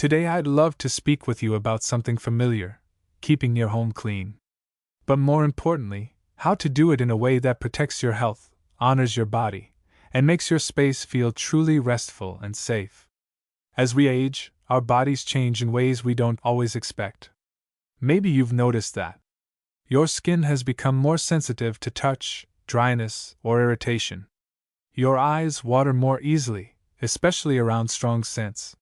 Today I'd love to speak with you about something familiar: keeping your home clean. But more importantly, how to do it in a way that protects your health, honors your body, and makes your space feel truly restful and safe. As we age, our bodies change in ways we don't always expect. Maybe you've noticed that. Your skin has become more sensitive to touch, dryness, or irritation. Your eyes water more easily, especially around strong scents.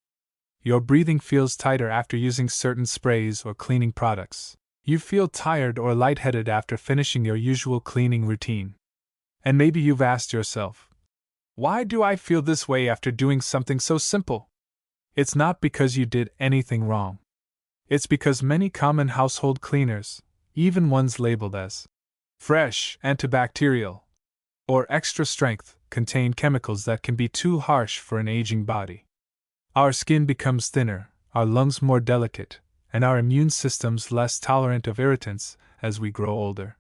Your breathing feels tighter after using certain sprays or cleaning products. You feel tired or lightheaded after finishing your usual cleaning routine. And maybe you've asked yourself, why do I feel this way after doing something so simple? It's not because you did anything wrong. It's because many common household cleaners, even ones labeled as fresh, antibacterial, or extra strength, contain chemicals that can be too harsh for an aging body. Our skin becomes thinner, our lungs more delicate, and our immune systems less tolerant of irritants as we grow older.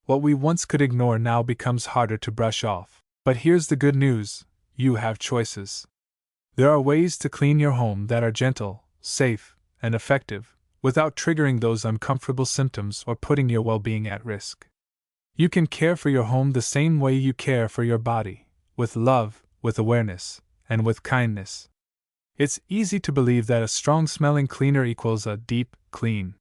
What we once could ignore now becomes harder to brush off. But here's the good news: you have choices. There are ways to clean your home that are gentle, safe, and effective, without triggering those uncomfortable symptoms or putting your well-being at risk. You can care for your home the same way you care for your body, with love, with awareness, and with kindness. It's easy to believe that a strong-smelling cleaner equals a deep clean.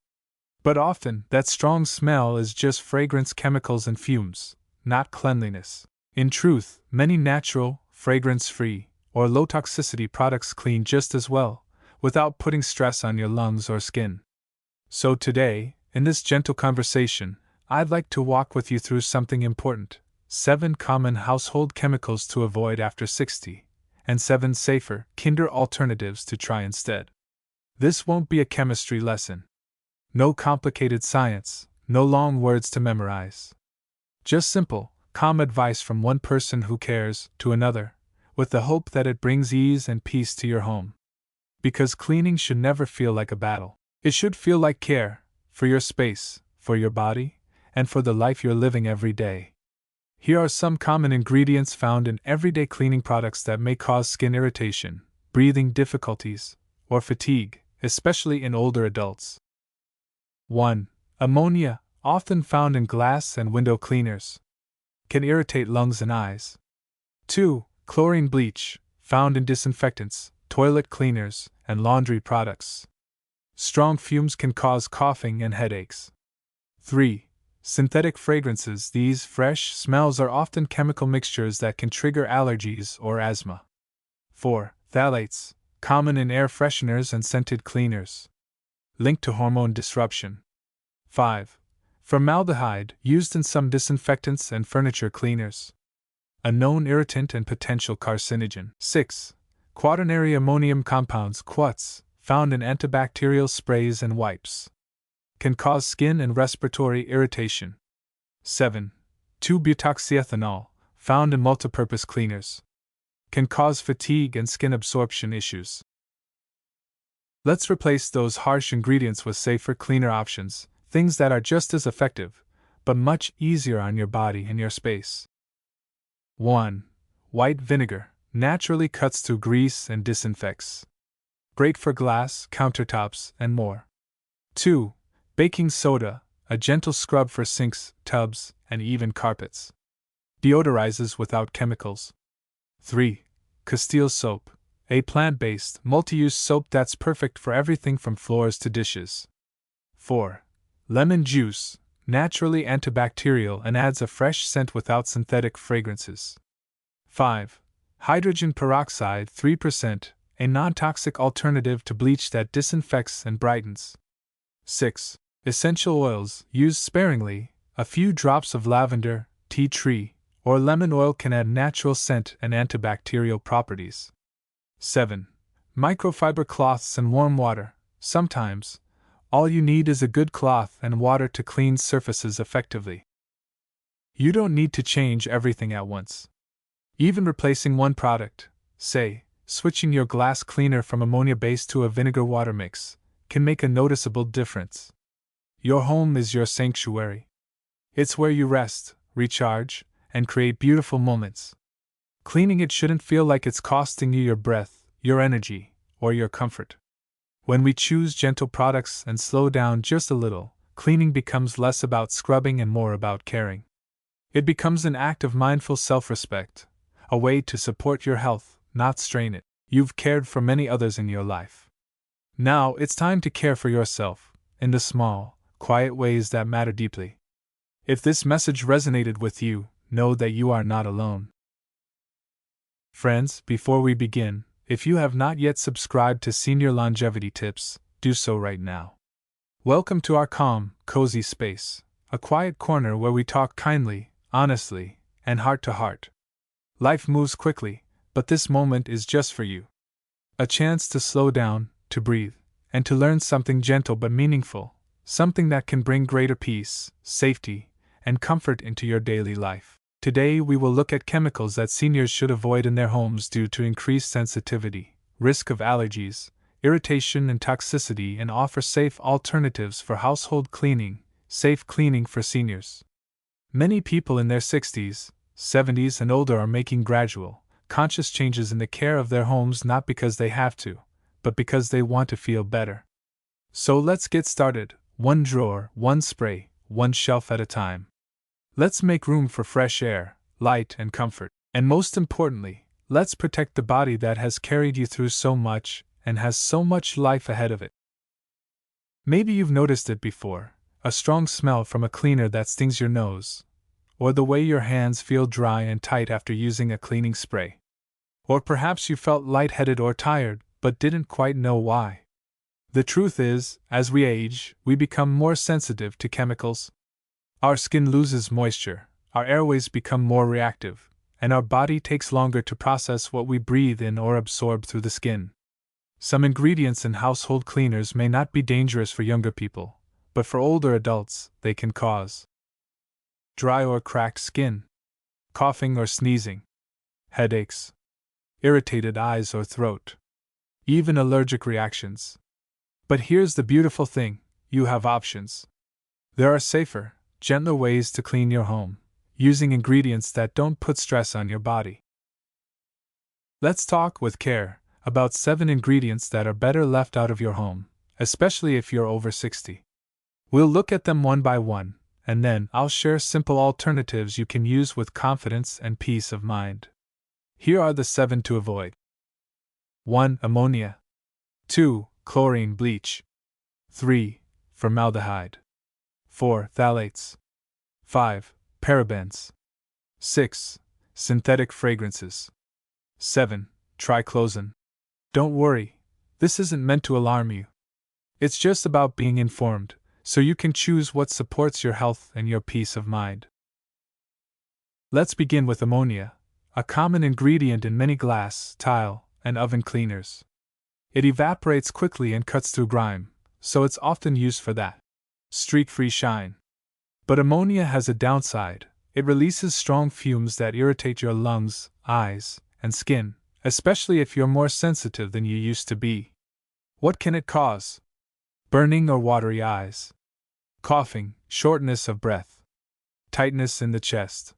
But often, that strong smell is just fragrance, chemicals, and fumes, not cleanliness. In truth, many natural, fragrance-free, or low-toxicity products clean just as well, without putting stress on your lungs or skin. So today, in this gentle conversation, I'd like to walk with you through something important: 7 common household chemicals to avoid after 60, and 7 safer, kinder alternatives to try instead. This won't be a chemistry lesson. No complicated science, no long words to memorize. Just simple, calm advice from one person who cares to another, with the hope that it brings ease and peace to your home. Because cleaning should never feel like a battle. It should feel like care, for your space, for your body, and for the life you're living every day. Here are some common ingredients found in everyday cleaning products that may cause skin irritation, breathing difficulties, or fatigue, especially in older adults. 1. Ammonia, often found in glass and window cleaners, can irritate lungs and eyes. 2. Chlorine bleach, found in disinfectants, toilet cleaners, and laundry products. Strong fumes can cause coughing and headaches. 3. Synthetic fragrances. These fresh smells are often chemical mixtures that can trigger allergies or asthma. 4. Phthalates, common in air fresheners and scented cleaners, linked to hormone disruption. 5. Formaldehyde, used in some disinfectants and furniture cleaners, a known irritant and potential carcinogen. 6. Quaternary ammonium compounds, QUATs, found in antibacterial sprays and wipes, can cause skin and respiratory irritation. 7. 2-butoxyethanol, found in multipurpose cleaners, can cause fatigue and skin absorption issues. Let's replace those harsh ingredients with safer, cleaner options, things that are just as effective, but much easier on your body and your space. 1. White vinegar, naturally cuts through grease and disinfects. Great for glass, countertops, and more. 2. Baking soda, a gentle scrub for sinks, tubs, and even carpets. Deodorizes without chemicals. 3. Castile soap, a plant-based, multi-use soap that's perfect for everything from floors to dishes. 4. Lemon juice, naturally antibacterial and adds a fresh scent without synthetic fragrances. 5. Hydrogen peroxide, 3%, a non-toxic alternative to bleach that disinfects and brightens. 6. Essential oils, used sparingly. A few drops of lavender, tea tree, or lemon oil can add natural scent and antibacterial properties. 7. Microfiber cloths and warm water. Sometimes, all you need is a good cloth and water to clean surfaces effectively. You don't need to change everything at once. Even replacing one product, say, switching your glass cleaner from ammonia-based to a vinegar water mix, can make a noticeable difference. Your home is your sanctuary. It's where you rest, recharge, and create beautiful moments. Cleaning it shouldn't feel like it's costing you your breath, your energy, or your comfort. When we choose gentle products and slow down just a little, cleaning becomes less about scrubbing and more about caring. It becomes an act of mindful self-respect, a way to support your health, not strain it. You've cared for many others in your life. Now it's time to care for yourself, in the small, quiet ways that matter deeply. If this message resonated with you, know that you are not alone. Friends, before we begin, if you have not yet subscribed to Senior Longevity Tips, do so right now. Welcome to our calm, cozy space, a quiet corner where we talk kindly, honestly, and heart to heart. Life moves quickly, but this moment is just for you. A chance to slow down, to breathe, and to learn something gentle but meaningful, something that can bring greater peace, safety, and comfort into your daily life. Today we will look at chemicals that seniors should avoid in their homes due to increased sensitivity, risk of allergies, irritation and toxicity, and offer safe alternatives for household cleaning, safe cleaning for seniors. Many people in their 60s, 70s and older are making gradual, conscious changes in the care of their homes not because they have to, but because they want to feel better. So let's get started, one drawer, one spray, one shelf at a time. Let's make room for fresh air, light, and comfort. And most importantly, let's protect the body that has carried you through so much and has so much life ahead of it. Maybe you've noticed it before, a strong smell from a cleaner that stings your nose, or the way your hands feel dry and tight after using a cleaning spray. Or perhaps you felt lightheaded or tired, but didn't quite know why. The truth is, as we age, we become more sensitive to chemicals. Our skin loses moisture, our airways become more reactive, and our body takes longer to process what we breathe in or absorb through the skin. Some ingredients in household cleaners may not be dangerous for younger people, but for older adults, they can cause dry or cracked skin, coughing or sneezing, headaches, irritated eyes or throat, even allergic reactions. But here's the beautiful thing, you have options. There are safer, gentler ways to clean your home, using ingredients that don't put stress on your body. Let's talk with care about 7 ingredients that are better left out of your home, especially if you're over 60. We'll look at them one by one, and then I'll share simple alternatives you can use with confidence and peace of mind. Here are the 7 to avoid. 1. Ammonia. 2. Chlorine bleach. 3. Formaldehyde. 4. Phthalates. 5. Parabens. 6. Synthetic fragrances. 7. Triclosan. Don't worry, this isn't meant to alarm you. It's just about being informed, so you can choose what supports your health and your peace of mind. Let's begin with ammonia, a common ingredient in many glass, tile, and oven cleaners. It evaporates quickly and cuts through grime, so it's often used for that streak-free shine. But ammonia has a downside. It releases strong fumes that irritate your lungs, eyes, and skin, especially if you're more sensitive than you used to be. What can it cause? Burning or watery eyes, coughing, shortness of breath, tightness in the chest,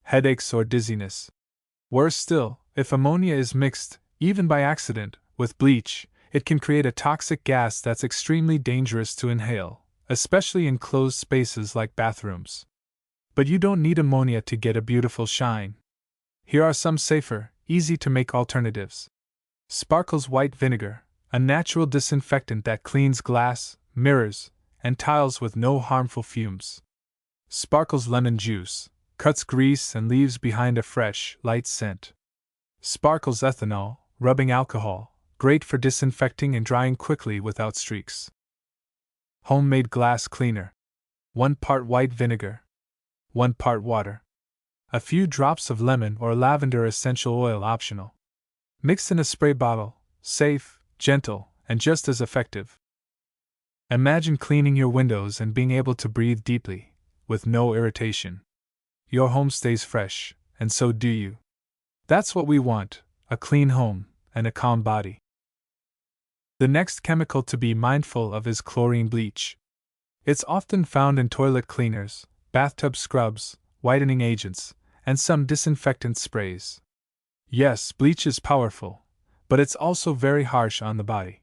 headaches or dizziness. Worse still, if ammonia is mixed, even by accident, with bleach, it can create a toxic gas that's extremely dangerous to inhale, especially in closed spaces like bathrooms. But you don't need ammonia to get a beautiful shine. Here are some safer, easy-to-make alternatives. Sparkle's white vinegar, a natural disinfectant that cleans glass, mirrors, and tiles with no harmful fumes. Sparkle's lemon juice, cuts grease and leaves behind a fresh, light scent. Sparkle's ethanol, rubbing alcohol, great for disinfecting and drying quickly without streaks. Homemade glass cleaner. 1 part white vinegar. 1 part water. A few drops of lemon or lavender essential oil optional. Mixed in a spray bottle, safe, gentle, and just as effective. Imagine cleaning your windows and being able to breathe deeply, with no irritation. Your home stays fresh, and so do you. That's what we want, a clean home and a calm body. The next chemical to be mindful of is chlorine bleach. It's often found in toilet cleaners, bathtub scrubs, whitening agents, and some disinfectant sprays. Yes, bleach is powerful, but it's also very harsh on the body.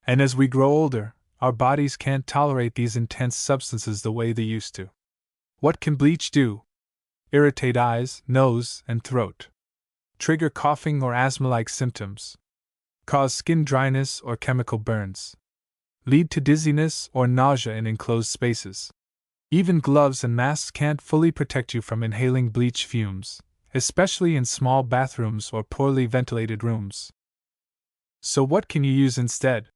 And as we grow older, our bodies can't tolerate these intense substances the way they used to. What can bleach do? Irritate eyes, nose, and throat. Trigger coughing or asthma-like symptoms. Cause skin dryness or chemical burns. Lead to dizziness or nausea in enclosed spaces. Even gloves and masks can't fully protect you from inhaling bleach fumes, especially in small bathrooms or poorly ventilated rooms. So what can you use instead?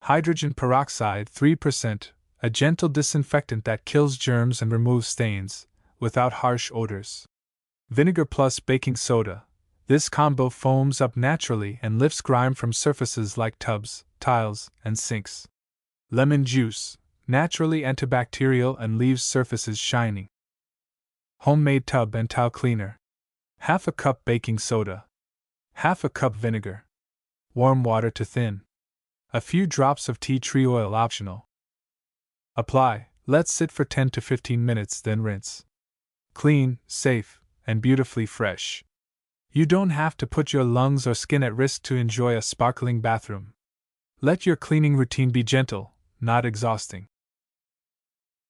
Hydrogen peroxide 3%, a gentle disinfectant that kills germs and removes stains, without harsh odors. Vinegar plus baking soda. This combo foams up naturally and lifts grime from surfaces like tubs, tiles, and sinks. Lemon juice, naturally antibacterial and leaves surfaces shining. Homemade tub and towel cleaner. Half a cup baking soda. Half a cup vinegar. Warm water to thin. A few drops of tea tree oil optional. Apply, let sit for 10 to 15 minutes, then rinse. Clean, safe, and beautifully fresh. You don't have to put your lungs or skin at risk to enjoy a sparkling bathroom. Let your cleaning routine be gentle, not exhausting.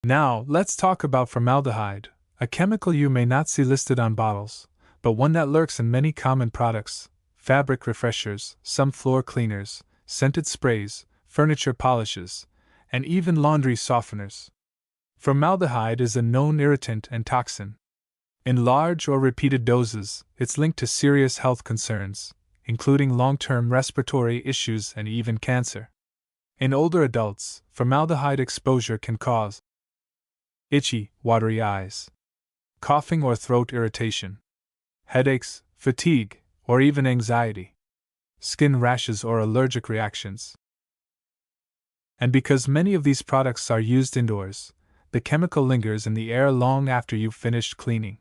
Now, let's talk about formaldehyde, a chemical you may not see listed on bottles, but one that lurks in many common products: fabric refreshers, some floor cleaners, scented sprays, furniture polishes, and even laundry softeners. Formaldehyde is a known irritant and toxin. In large or repeated doses, it's linked to serious health concerns, including long-term respiratory issues and even cancer. In older adults, formaldehyde exposure can cause itchy, watery eyes, coughing or throat irritation, headaches, fatigue, or even anxiety, skin rashes or allergic reactions. And because many of these products are used indoors, the chemical lingers in the air long after you've finished cleaning.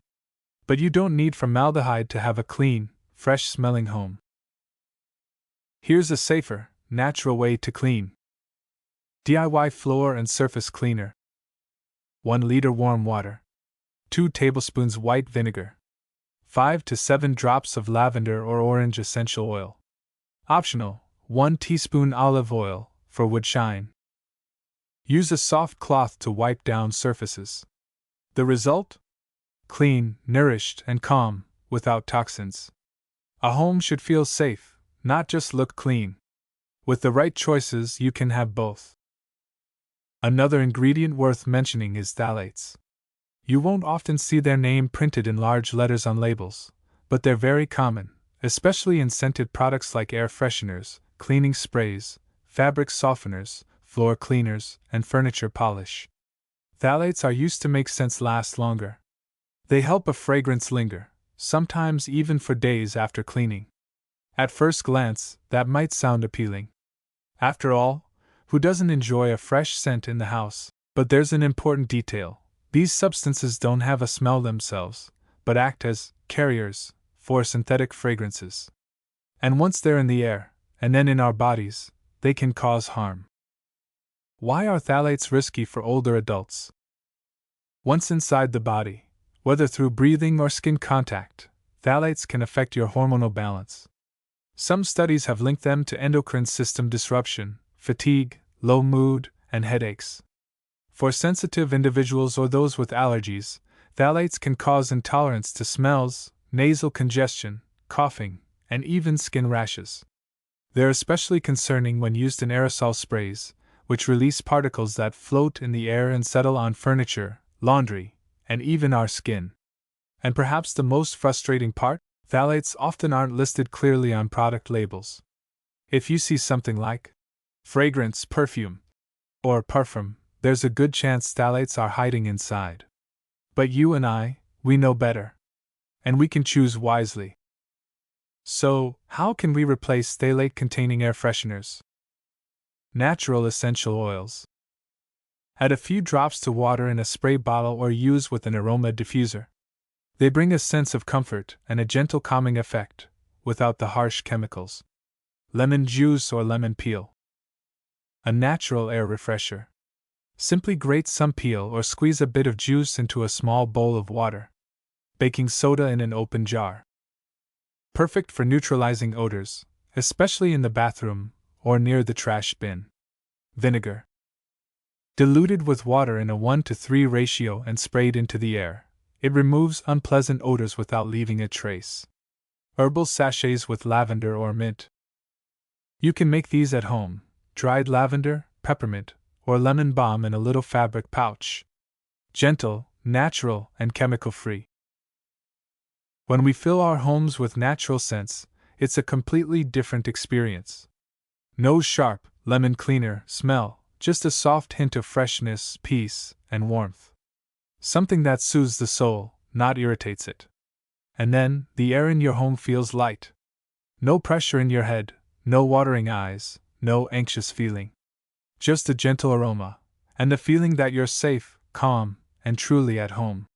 But you don't need formaldehyde to have a clean, fresh-smelling home. Here's a safer, natural way to clean. DIY floor and surface cleaner. 1 liter warm water. 2 tablespoons white vinegar. 5 to 7 drops of lavender or orange essential oil. Optional, 1 teaspoon olive oil, for wood shine. Use a soft cloth to wipe down surfaces. The result? Clean, nourished, and calm, without toxins. A home should feel safe, not just look clean. With the right choices, you can have both. Another ingredient worth mentioning is phthalates. You won't often see their name printed in large letters on labels, but they're very common, especially in scented products like air fresheners, cleaning sprays, fabric softeners, floor cleaners, and furniture polish. Phthalates are used to make scents last longer. They help a fragrance linger, sometimes even for days after cleaning. At first glance, that might sound appealing. After all, who doesn't enjoy a fresh scent in the house? But there's an important detail. These substances don't have a smell themselves, but act as carriers for synthetic fragrances. And once they're in the air, and then in our bodies, they can cause harm. Why are phthalates risky for older adults? Once inside the body, whether through breathing or skin contact, phthalates can affect your hormonal balance. Some studies have linked them to endocrine system disruption, fatigue, low mood, and headaches. For sensitive individuals or those with allergies, phthalates can cause intolerance to smells, nasal congestion, coughing, and even skin rashes. They're especially concerning when used in aerosol sprays, which release particles that float in the air and settle on furniture, laundry, and even our skin. And perhaps the most frustrating part? Phthalates often aren't listed clearly on product labels. If you see something like fragrance, perfume, or parfum, there's a good chance phthalates are hiding inside. But you and I, we know better. And we can choose wisely. So, how can we replace phthalate-containing air fresheners? Natural essential oils. Add a few drops to water in a spray bottle or use with an aroma diffuser. They bring a sense of comfort and a gentle calming effect, without the harsh chemicals. Lemon juice or lemon peel. A natural air refresher. Simply grate some peel or squeeze a bit of juice into a small bowl of water. Baking soda in an open jar. Perfect for neutralizing odors, especially in the bathroom or near the trash bin. vinegar. Diluted with water in a 1:3 ratio and sprayed into the air, it removes unpleasant odors without leaving a trace. Herbal sachets with lavender or mint. You can make these at home: dried lavender, peppermint, or lemon balm in a little fabric pouch. Gentle, natural, and chemical-free. When we fill our homes with natural scents, it's a completely different experience. No sharp, lemon cleaner smell, just a soft hint of freshness, peace, and warmth. Something that soothes the soul, not irritates it. And then, the air in your home feels light. No pressure in your head, no watering eyes, no anxious feeling. Just a gentle aroma, and the feeling that you're safe, calm, and truly at home.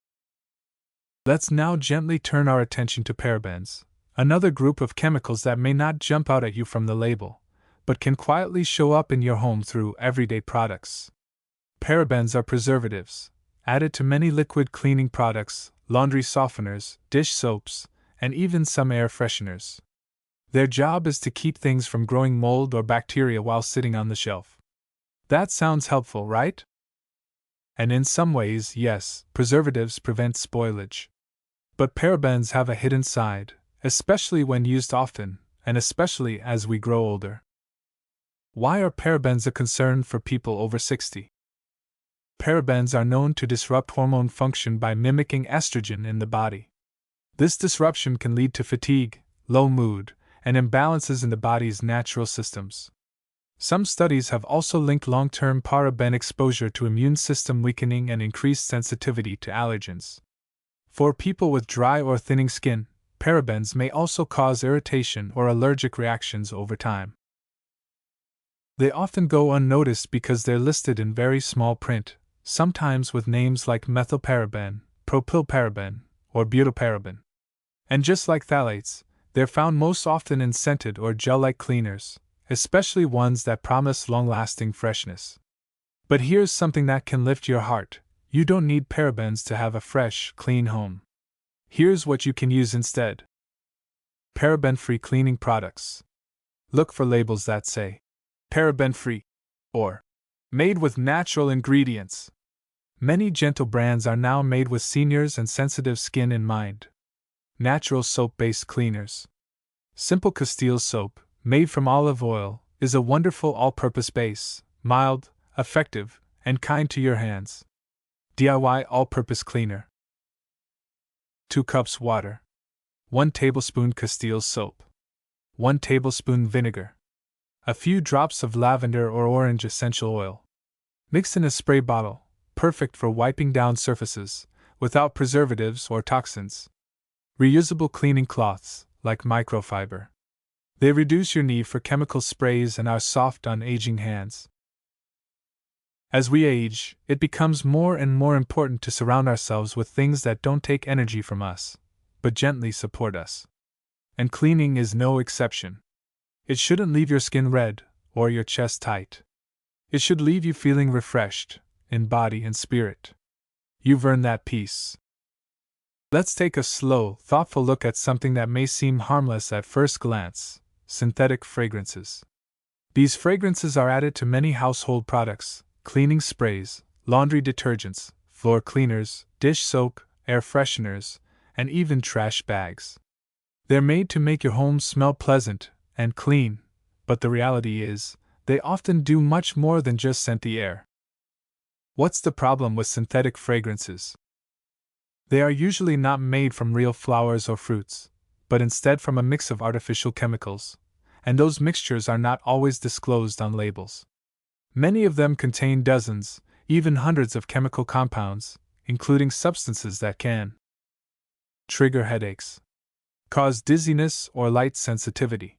Let's now gently turn our attention to parabens, another group of chemicals that may not jump out at you from the label, but can quietly show up in your home through everyday products. Parabens are preservatives, added to many liquid cleaning products, laundry softeners, dish soaps, and even some air fresheners. Their job is to keep things from growing mold or bacteria while sitting on the shelf. That sounds helpful, right? And in some ways, yes, preservatives prevent spoilage. But parabens have a hidden side, especially when used often, and especially as we grow older. Why are parabens a concern for people over 60? Parabens are known to disrupt hormone function by mimicking estrogen in the body. This disruption can lead to fatigue, low mood, and imbalances in the body's natural systems. Some studies have also linked long-term paraben exposure to immune system weakening and increased sensitivity to allergens. For people with dry or thinning skin, parabens may also cause irritation or allergic reactions over time. They often go unnoticed because they're listed in very small print, sometimes with names like methylparaben, propylparaben, or butylparaben. And just like phthalates, they're found most often in scented or gel-like cleaners, especially ones that promise long-lasting freshness. But here's something that can lift your heart: you don't need parabens to have a fresh, clean home. Here's what you can use instead. Paraben-free cleaning products. Look for labels that say paraben-free or made with natural ingredients. Many gentle brands are now made with seniors and sensitive skin in mind. Natural soap-based cleaners. Simple Castile soap, made from olive oil, is a wonderful all-purpose base, mild, effective, and kind to your hands. DIY all-purpose cleaner. 2 cups water. 1 tablespoon Castile soap. 1 tablespoon vinegar. A few drops of lavender or orange essential oil. Mix in a spray bottle, perfect for wiping down surfaces, without preservatives or toxins. Reusable cleaning cloths, like microfiber. They reduce your need for chemical sprays and are soft on aging hands. As we age, it becomes more and more important to surround ourselves with things that don't take energy from us, but gently support us. And cleaning is no exception. It shouldn't leave your skin red, or your chest tight. It should leave you feeling refreshed, in body and spirit. You've earned that peace. Let's take a slow, thoughtful look at something that may seem harmless at first glance: synthetic fragrances. These fragrances are added to many household products: cleaning sprays, laundry detergents, floor cleaners, dish soap, air fresheners, and even trash bags. They're made to make your home smell pleasant and clean, but the reality is, they often do much more than just scent the air. What's the problem with synthetic fragrances? They are usually not made from real flowers or fruits, but instead from a mix of artificial chemicals, and those mixtures are not always disclosed on labels. Many of them contain dozens, even hundreds of chemical compounds, including substances that can trigger headaches, cause dizziness or light sensitivity,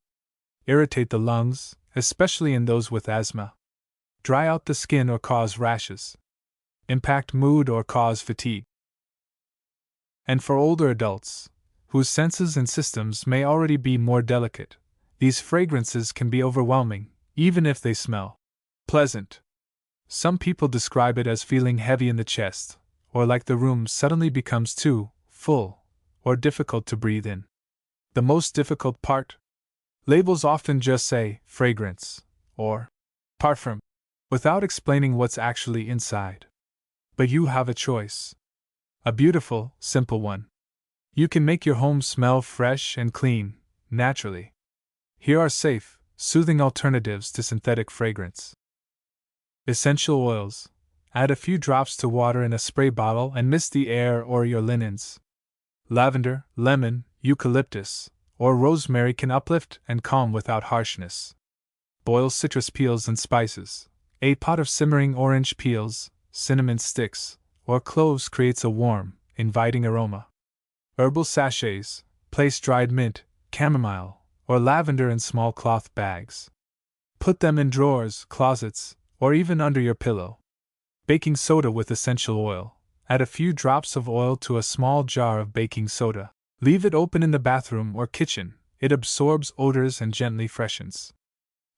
irritate the lungs, especially in those with asthma, dry out the skin or cause rashes, impact mood or cause fatigue. And for older adults, whose senses and systems may already be more delicate, these fragrances can be overwhelming, even if they smell pleasant. Some people describe it as feeling heavy in the chest, or like the room suddenly becomes too full, or difficult to breathe in. The most difficult part? Labels often just say fragrance, or parfum, without explaining what's actually inside. But you have a choice. A beautiful, simple one. You can make your home smell fresh and clean, naturally. Here are safe, soothing alternatives to synthetic fragrance. Essential oils. Add a few drops to water in a spray bottle and mist the air or your linens. Lavender, lemon, eucalyptus, or rosemary can uplift and calm without harshness. Boil citrus peels and spices. A pot of simmering orange peels, cinnamon sticks, or cloves creates a warm, inviting aroma. Herbal sachets. Place dried mint, chamomile, or lavender in small cloth bags. Put them in drawers, closets, or even under your pillow. Baking soda with essential oil. Add a few drops of oil to a small jar of baking soda. Leave it open in the bathroom or kitchen. It absorbs odors and gently freshens.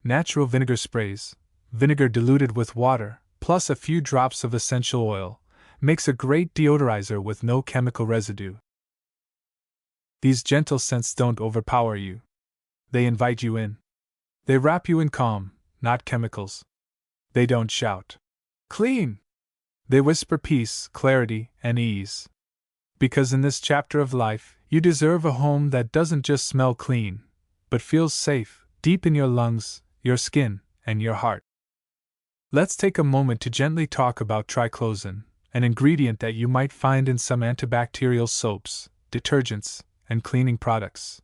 Natural vinegar sprays. Vinegar diluted with water, plus a few drops of essential oil, makes a great deodorizer with no chemical residue. These gentle scents don't overpower you. They invite you in. They wrap you in calm, not chemicals. They don't shout, "Clean!" They whisper peace, clarity, and ease. Because in this chapter of life, you deserve a home that doesn't just smell clean, but feels safe, deep in your lungs, your skin, and your heart. Let's take a moment to gently talk about triclosan, an ingredient that you might find in some antibacterial soaps, detergents, and cleaning products.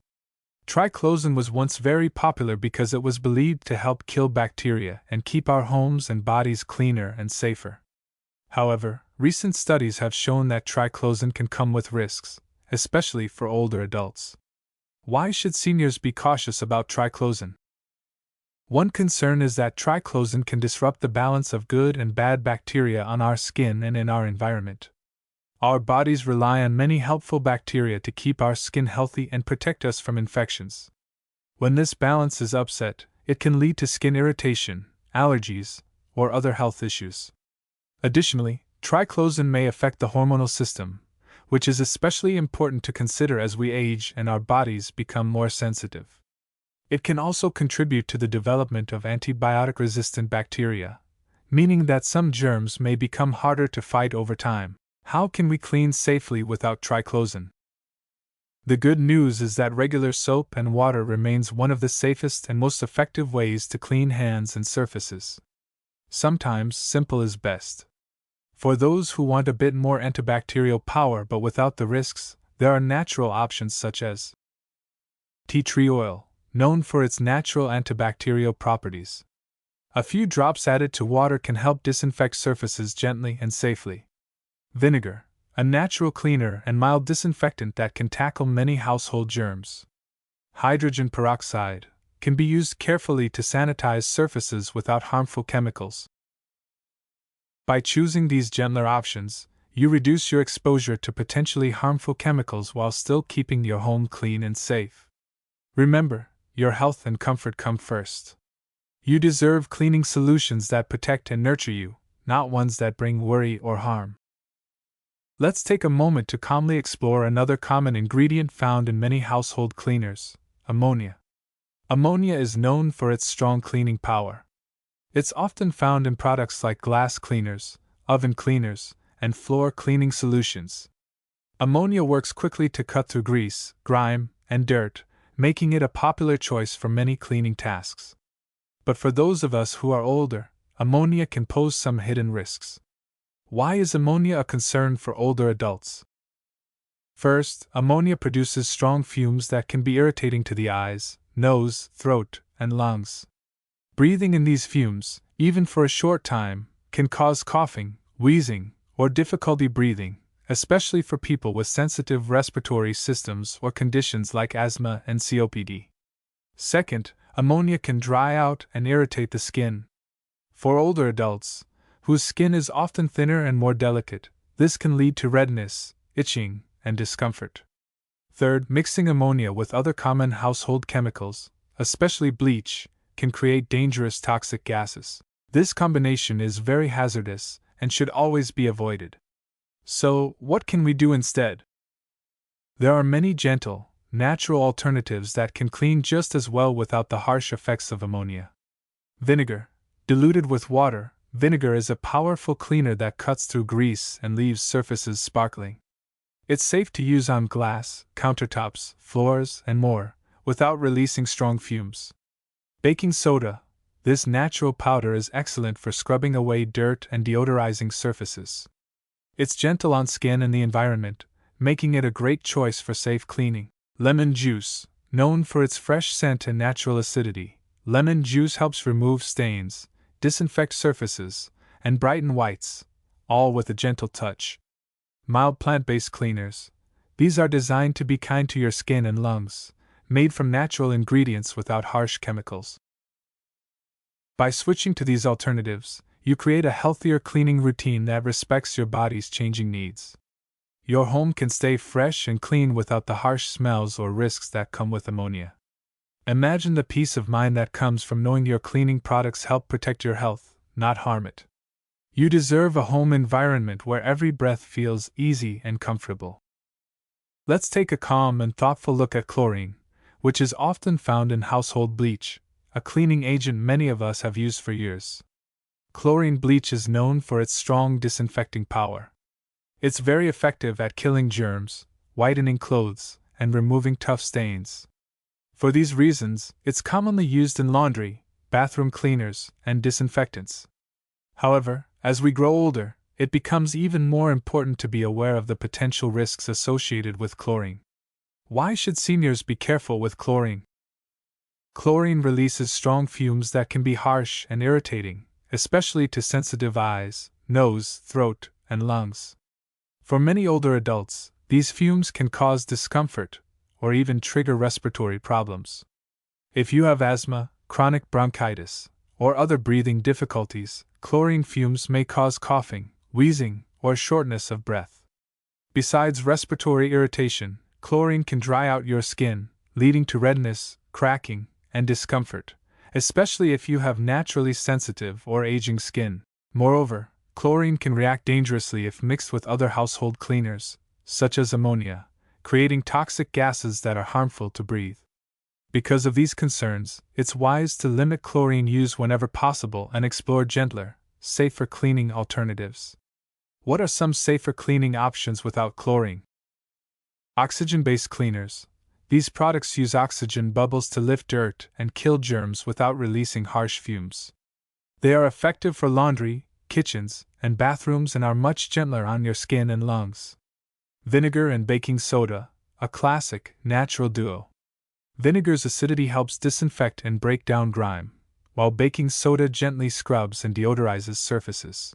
Triclosan was once very popular because it was believed to help kill bacteria and keep our homes and bodies cleaner and safer. However, recent studies have shown that triclosan can come with risks, especially for older adults. Why should seniors be cautious about triclosan? One concern is that triclosan can disrupt the balance of good and bad bacteria on our skin and in our environment. Our bodies rely on many helpful bacteria to keep our skin healthy and protect us from infections. When this balance is upset, it can lead to skin irritation, allergies, or other health issues. Additionally, triclosan may affect the hormonal system, which is especially important to consider as we age and our bodies become more sensitive. It can also contribute to the development of antibiotic-resistant bacteria, meaning that some germs may become harder to fight over time. How can we clean safely without triclosan? The good news is that regular soap and water remains one of the safest and most effective ways to clean hands and surfaces. Sometimes simple is best. For those who want a bit more antibacterial power but without the risks, there are natural options such as tea tree oil, known for its natural antibacterial properties. A few drops added to water can help disinfect surfaces gently and safely. Vinegar, a natural cleaner and mild disinfectant that can tackle many household germs. Hydrogen peroxide can be used carefully to sanitize surfaces without harmful chemicals. By choosing these gentler options, you reduce your exposure to potentially harmful chemicals while still keeping your home clean and safe. Remember, your health and comfort come first. You deserve cleaning solutions that protect and nurture you, not ones that bring worry or harm. Let's take a moment to calmly explore another common ingredient found in many household cleaners: ammonia. Ammonia is known for its strong cleaning power. It's often found in products like glass cleaners, oven cleaners, and floor cleaning solutions. Ammonia works quickly to cut through grease, grime, and dirt, making it a popular choice for many cleaning tasks. But for those of us who are older, ammonia can pose some hidden risks. Why is ammonia a concern for older adults? First, ammonia produces strong fumes that can be irritating to the eyes, nose, throat, and lungs. Breathing in these fumes, even for a short time, can cause coughing, wheezing, or difficulty breathing, especially for people with sensitive respiratory systems or conditions like asthma and COPD. Second, ammonia can dry out and irritate the skin. For older adults, whose skin is often thinner and more delicate, this can lead to redness, itching, and discomfort. Third, mixing ammonia with other common household chemicals, especially bleach, can create dangerous toxic gases. This combination is very hazardous and should always be avoided. So, what can we do instead? There are many gentle, natural alternatives that can clean just as well without the harsh effects of ammonia. Vinegar, diluted with water, vinegar is a powerful cleaner that cuts through grease and leaves surfaces sparkling. It's safe to use on glass, countertops, floors, and more, without releasing strong fumes. Baking soda. This natural powder is excellent for scrubbing away dirt and deodorizing surfaces. It's gentle on skin and the environment, making it a great choice for safe cleaning. Lemon juice. Known for its fresh scent and natural acidity, lemon juice helps remove stains, disinfect surfaces, and brighten whites, all with a gentle touch. Mild plant-based cleaners. These are designed to be kind to your skin and lungs, made from natural ingredients without harsh chemicals. By switching to these alternatives, you create a healthier cleaning routine that respects your body's changing needs. Your home can stay fresh and clean without the harsh smells or risks that come with ammonia. Imagine the peace of mind that comes from knowing your cleaning products help protect your health, not harm it. You deserve a home environment where every breath feels easy and comfortable. Let's take a calm and thoughtful look at chlorine, which is often found in household bleach, a cleaning agent many of us have used for years. Chlorine bleach is known for its strong disinfecting power. It's very effective at killing germs, whitening clothes, and removing tough stains. For these reasons, it's commonly used in laundry, bathroom cleaners, and disinfectants. However, as we grow older, it becomes even more important to be aware of the potential risks associated with chlorine. Why should seniors be careful with chlorine? Chlorine releases strong fumes that can be harsh and irritating, especially to sensitive eyes, nose, throat, and lungs. For many older adults, these fumes can cause discomfort or even trigger respiratory problems. If you have asthma, chronic bronchitis, or other breathing difficulties, chlorine fumes may cause coughing, wheezing, or shortness of breath. Besides respiratory irritation, chlorine can dry out your skin, leading to redness, cracking, and discomfort, especially if you have naturally sensitive or aging skin. Moreover, chlorine can react dangerously if mixed with other household cleaners, such as ammonia, creating toxic gases that are harmful to breathe. Because of these concerns, it's wise to limit chlorine use whenever possible and explore gentler, safer cleaning alternatives. What are some safer cleaning options without chlorine? Oxygen-based cleaners. These products use oxygen bubbles to lift dirt and kill germs without releasing harsh fumes. They are effective for laundry, kitchens, and bathrooms and are much gentler on your skin and lungs. Vinegar and baking soda, a classic, natural duo. Vinegar's acidity helps disinfect and break down grime, while baking soda gently scrubs and deodorizes surfaces.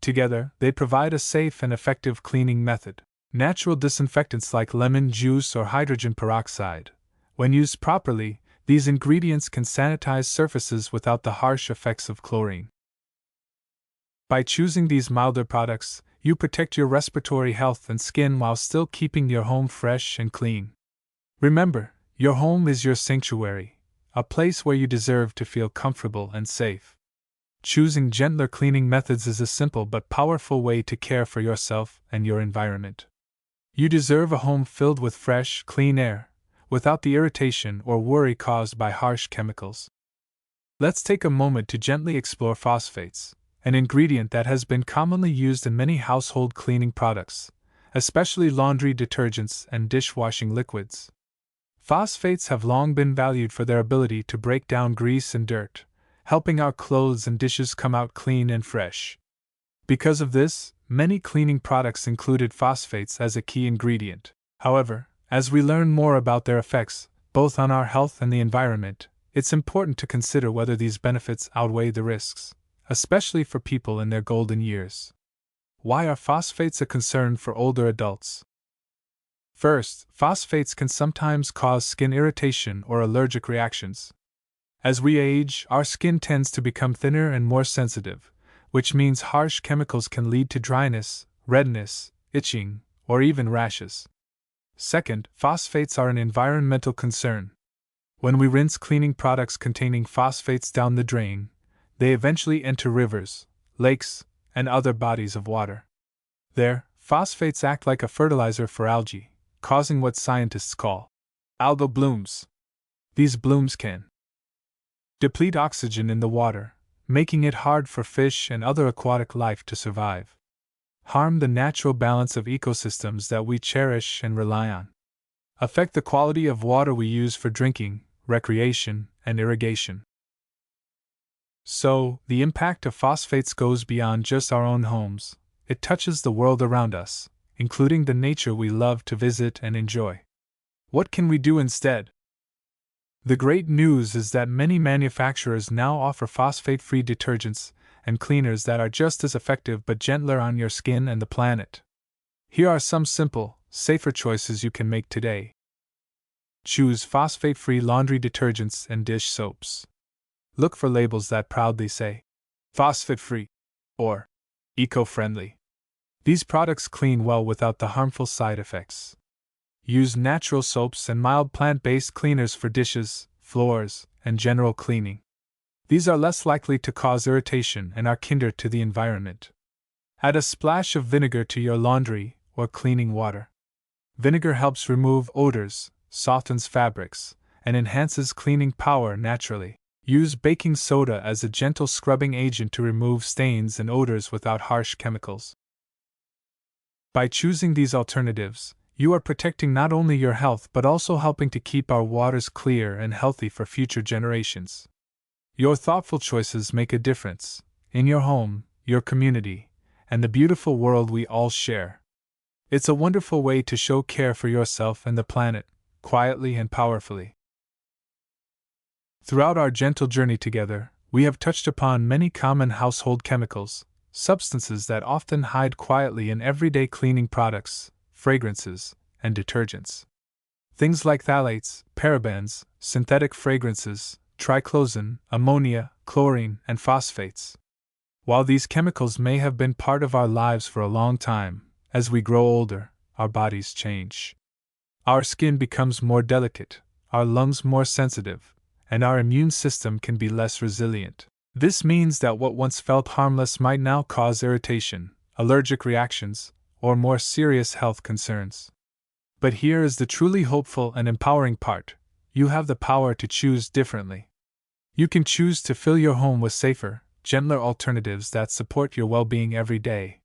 Together, they provide a safe and effective cleaning method. Natural disinfectants like lemon juice or hydrogen peroxide. When used properly, these ingredients can sanitize surfaces without the harsh effects of chlorine. By choosing these milder products, you protect your respiratory health and skin while still keeping your home fresh and clean. Remember, your home is your sanctuary, a place where you deserve to feel comfortable and safe. Choosing gentler cleaning methods is a simple but powerful way to care for yourself and your environment. You deserve a home filled with fresh, clean air, without the irritation or worry caused by harsh chemicals. Let's take a moment to gently explore phosphates, an ingredient that has been commonly used in many household cleaning products, especially laundry detergents and dishwashing liquids. Phosphates have long been valued for their ability to break down grease and dirt, helping our clothes and dishes come out clean and fresh. Because of this, many cleaning products included phosphates as a key ingredient. However, as we learn more about their effects, both on our health and the environment, it's important to consider whether these benefits outweigh the risks, especially for people in their golden years. Why are phosphates a concern for older adults? First, phosphates can sometimes cause skin irritation or allergic reactions. As we age, our skin tends to become thinner and more sensitive, which means harsh chemicals can lead to dryness, redness, itching, or even rashes. Second, phosphates are an environmental concern. When we rinse cleaning products containing phosphates down the drain, they eventually enter rivers, lakes, and other bodies of water. There, phosphates act like a fertilizer for algae, causing what scientists call algal blooms. These blooms can deplete oxygen in the water, making it hard for fish and other aquatic life to survive. Harm the natural balance of ecosystems that we cherish and rely on. Affect the quality of water we use for drinking, recreation, and irrigation. So, the impact of phosphates goes beyond just our own homes. It touches the world around us, including the nature we love to visit and enjoy. What can we do instead? The great news is that many manufacturers now offer phosphate-free detergents and cleaners that are just as effective but gentler on your skin and the planet. Here are some simple, safer choices you can make today. Choose phosphate-free laundry detergents and dish soaps. Look for labels that proudly say, phosphate-free, or eco-friendly. These products clean well without the harmful side effects. Use natural soaps and mild plant-based cleaners for dishes, floors, and general cleaning. These are less likely to cause irritation and are kinder to the environment. Add a splash of vinegar to your laundry or cleaning water. Vinegar helps remove odors, softens fabrics, and enhances cleaning power naturally. Use baking soda as a gentle scrubbing agent to remove stains and odors without harsh chemicals. By choosing these alternatives, you are protecting not only your health but also helping to keep our waters clear and healthy for future generations. Your thoughtful choices make a difference in your home, your community, and the beautiful world we all share. It's a wonderful way to show care for yourself and the planet, quietly and powerfully. Throughout our gentle journey together, we have touched upon many common household chemicals, substances that often hide quietly in everyday cleaning products, fragrances, and detergents. Things like phthalates, parabens, synthetic fragrances, triclosan, ammonia, chlorine, and phosphates. While these chemicals may have been part of our lives for a long time, as we grow older, our bodies change. Our skin becomes more delicate, our lungs more sensitive, and our immune system can be less resilient. This means that what once felt harmless might now cause irritation, allergic reactions, or more serious health concerns. But here is the truly hopeful and empowering part: you have the power to choose differently. You can choose to fill your home with safer, gentler alternatives that support your well-being every day.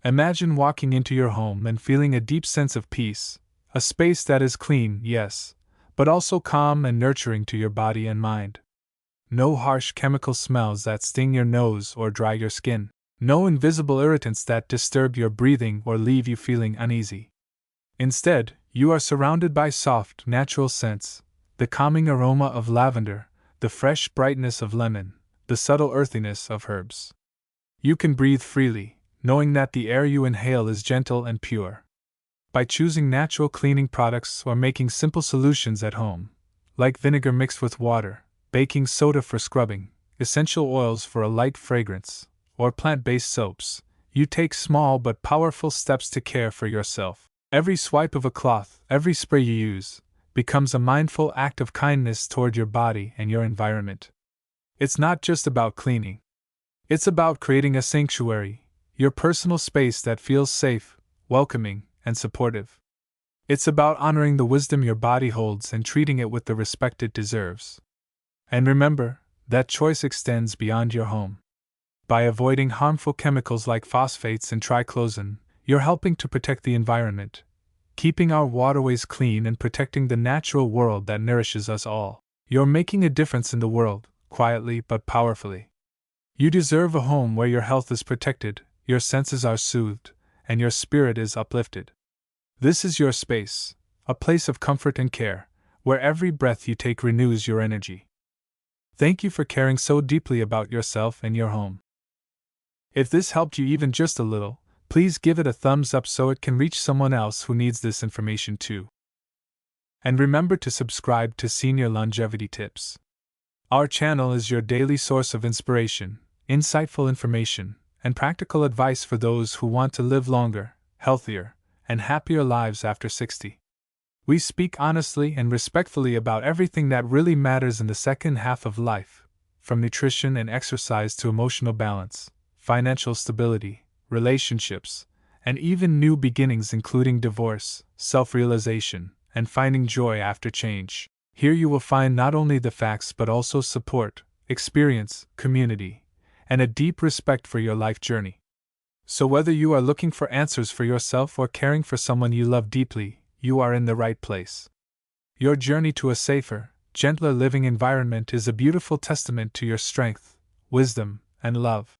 Imagine walking into your home and feeling a deep sense of peace, a space that is clean, yes, but also calm and nurturing to your body and mind. No harsh chemical smells that sting your nose or dry your skin. No invisible irritants that disturb your breathing or leave you feeling uneasy. Instead, you are surrounded by soft, natural scents, the calming aroma of lavender, the fresh brightness of lemon, the subtle earthiness of herbs. You can breathe freely, knowing that the air you inhale is gentle and pure. By choosing natural cleaning products or making simple solutions at home, like vinegar mixed with water, baking soda for scrubbing, essential oils for a light fragrance, or plant-based soaps, you take small but powerful steps to care for yourself. Every swipe of a cloth, every spray you use, becomes a mindful act of kindness toward your body and your environment. It's not just about cleaning. It's about creating a sanctuary, your personal space that feels safe, welcoming, and supportive. It's about honoring the wisdom your body holds and treating it with the respect it deserves. And remember, that choice extends beyond your home. By avoiding harmful chemicals like phosphates and triclosan, you're helping to protect the environment, keeping our waterways clean and protecting the natural world that nourishes us all. You're making a difference in the world, quietly but powerfully. You deserve a home where your health is protected, your senses are soothed, and your spirit is uplifted. This is your space, a place of comfort and care, where every breath you take renews your energy. Thank you for caring so deeply about yourself and your home. If this helped you even just a little, please give it a thumbs up so it can reach someone else who needs this information too. And remember to subscribe to Senior Longevity Tips. Our channel is your daily source of inspiration, insightful information, and practical advice for those who want to live longer, healthier, and happier lives after 60. We speak honestly and respectfully about everything that really matters in the second half of life, from nutrition and exercise to emotional balance, financial stability, relationships, and even new beginnings including divorce, self-realization, and finding joy after change. Here you will find not only the facts but also support, experience, community, and a deep respect for your life journey. So, whether you are looking for answers for yourself or caring for someone you love deeply, you are in the right place. Your journey to a safer, gentler living environment is a beautiful testament to your strength, wisdom, and love.